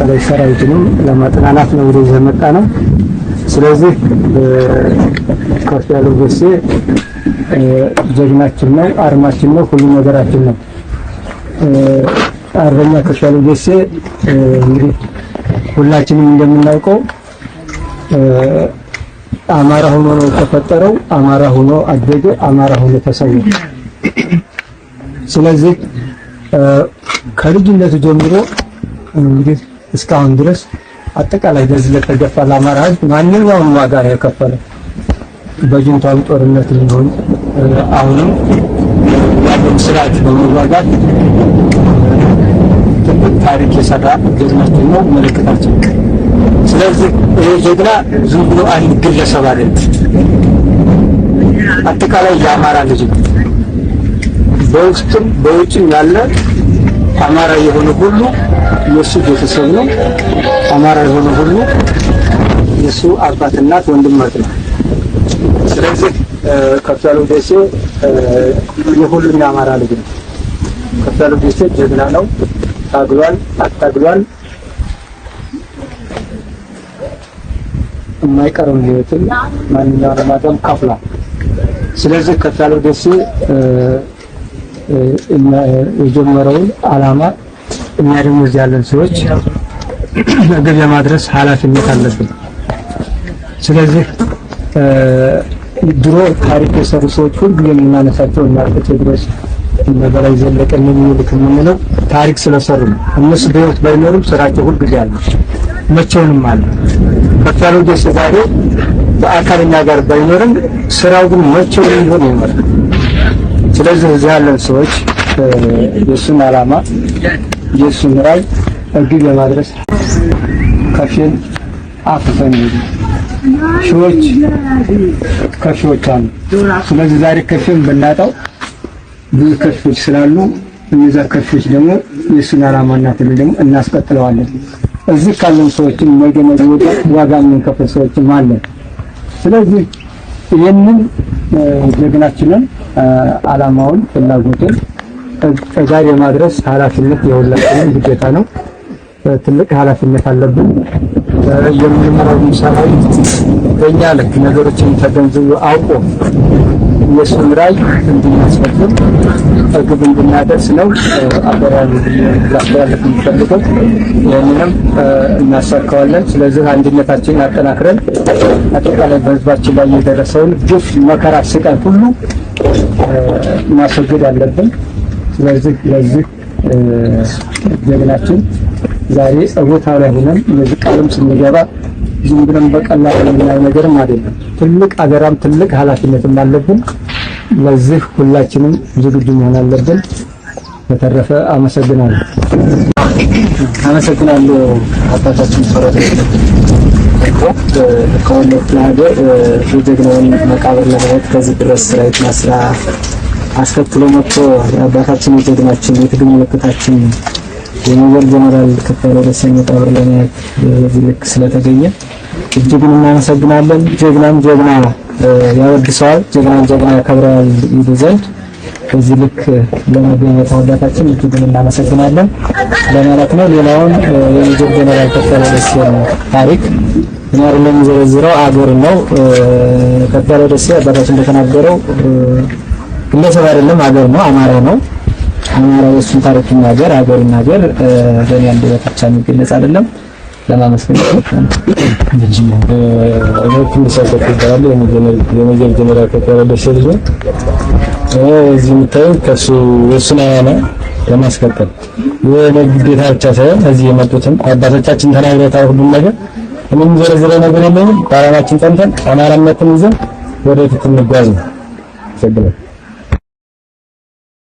አጠቃላይ ሰራዊቱንም ለማጠናናት ነው ወደዚህ የመጣ ነው። ስለዚህ ከፍያለው ደሴ ጀግናችን ነው፣ አርማችን ነው፣ ሁሉ ነገራችን ነው። አርበኛ ከፍያለው ደሴ እንግዲህ ሁላችንም እንደምናውቀው አማራ ሆኖ ነው የተፈጠረው፣ አማራ ሆኖ አደገ፣ አማራ ሆኖ ተሰውቷል። ስለዚህ ከልጅነቱ ጀምሮ እንግዲህ እስካሁን ድረስ አጠቃላይ በዚህ ለተገፋ ለአማራ ሕዝብ ማንኛውንም ዋጋ ነው የከፈለው። በጁንታው ጦርነት ሊሆን አሁንም ያለው ስርዓት በመዋጋት ትልቅ ታሪክ የሰራ ጀግናችን ነው፣ ምልክታችን። ስለዚህ ይሄ ጀግና ዝም ብሎ አንድ ግለሰብ አይደለም፣ አጠቃላይ የአማራ ልጅ ነው። በውስጥም በውጭም ያለ አማራ የሆነ ሁሉ የሱ ቤተሰብ ነው። አማራ የሆነ ሁሉ የሱ አባት፣ እናት፣ ወንድም ማለት ነው። ስለዚህ ከፍያለው ደሴ የሁሉም የአማራ ልጅ ነው። ከፍያለው ደሴ ጀግና ነው። ታግሏል፣ አታግሏል። የማይቀረውን ህይወትን ማንኛውንም አደም ከፍሏል። ስለዚህ ከፍያለው ደሴ የጀመረውን ዓላማ እኛ ደግሞ እዚህ ያለን ሰዎች ግብ የማድረስ ኃላፊነት አለብን። ስለዚህ ድሮ ታሪክ የሰሩ ሰዎች ሁሉ የምናነሳቸው እና ቴዎድሮስ እና በላይ ዘለቀ ምኒልክ የምንለው ታሪክ ስለሰሩ ነው። እነሱ በህይወት ባይኖሩም ስራቸው ሁሉ ጊዜ አለ፣ መቼውንም አለ። ከፍያለው ደሴ ዛሬ በአካል እኛ ጋር ባይኖርም ስራው ግን መቼውንም ቢሆን ይኖራል። ስለዚህ እዚህ ያለን ሰዎች የሱን ዓላማ የሱን ራዕይ ግብ የማድረስ ከፊል አፍተን ሺዎች ከፊዎች አሉ። ስለዚህ ዛሬ ከፊል ብናጣው ብዙ ከፊዎች ስላሉ እነዛ ከፊዎች ደግሞ የሱን ዓላማና ትግል ደግሞ እናስቀጥለዋለን። እዚህ ካለን ሰዎችን ነገ ዋጋ የምንከፍል ሰዎችም አለን። ስለዚህ ይህንን ጀግናችንን ዓላማውን ፍላጎትን ጋር የማድረስ ኃላፊነት የሁላችንም ግዴታ ነው። ትልቅ ኃላፊነት አለብን። የምንመራው ሰራዊት በእኛ ልክ ነገሮችን ተገንዝቦ አውቆ የሱን ራዕይ እንድናስፈጽም ግብ እንድናደርስ ነው አበራሪ ያስተላልፍ የሚፈልገው። ይህንንም እናሳካዋለን። ስለዚህ አንድነታችንን አጠናክረን አጠቃላይ በህዝባችን ላይ የደረሰውን ግፍ፣ መከራ፣ ስቃይ ሁሉ ማስወገድ አለብን። ስለዚህ ለዚህ ጀግናችን ዛሬ ቦታው ላይ ሆነን ለዚህ ቃልም ስንገባ ዝም ብለን በቀላሉ የምናየው ነገርም አይደለም። ትልቅ አገራም ትልቅ ኃላፊነትም አለብን። ለዚህ ሁላችንም ዝግጁ መሆን አለብን። በተረፈ አመሰግናለሁ። አባታችን ሰራተ ከወሎት ሀገር የጀግናውን መቃብር ለማየት ከዚህ ድረስ ስራይት ማስራ አስከትሎ መጥቶ የአባታችን የጀግናችን የትግል ምልክታችን የሜጀር ጀነራል ከፍያለው ደሴ መቃብር ለማየት በዚህ ልክ ስለተገኘ እጅጉን እናመሰግናለን። ጀግናም ጀግና ያወድሰዋል፣ ጀግናም ጀግና ያከብረዋል ይሉ ዘንድ በዚህ ልክ ለመገኘት አባታችን እጅጉን እናመሰግናለን ለማለት ነው። ሌላውን የሜጀር ጀነራል ከፍያለው ደሴ ታሪክ እኛ የምንዘረዝረው አገር ነው። ከፍያለው ደሴ አባታችን እንደተናገረው ግለሰብ አይደለም፣ አገር ነው፣ አማራ ነው። አማራ የሱን ታሪክ ይናገር፣ አገር ይናገር። በእኔ አንደበት ብቻ የሚገለጽ አይደለም። ለማመስገን የሜጀር ጀነራል ከፍያለው ደሴ ልጅ ነው። እዚህ የምታየው ከሱ የሱን አያና ለማስቀጠል የግዴታ ብቻ ሳይሆን እዚህ የመጡትን አባቶቻችን ተናግረውታል። ሁሉም ነገር ምንም ዘረዘረው ነገር የለኝም። በዓላማችን ጸንተን አማራነትን ይዘን ወደፊት እንጓዝ ነው።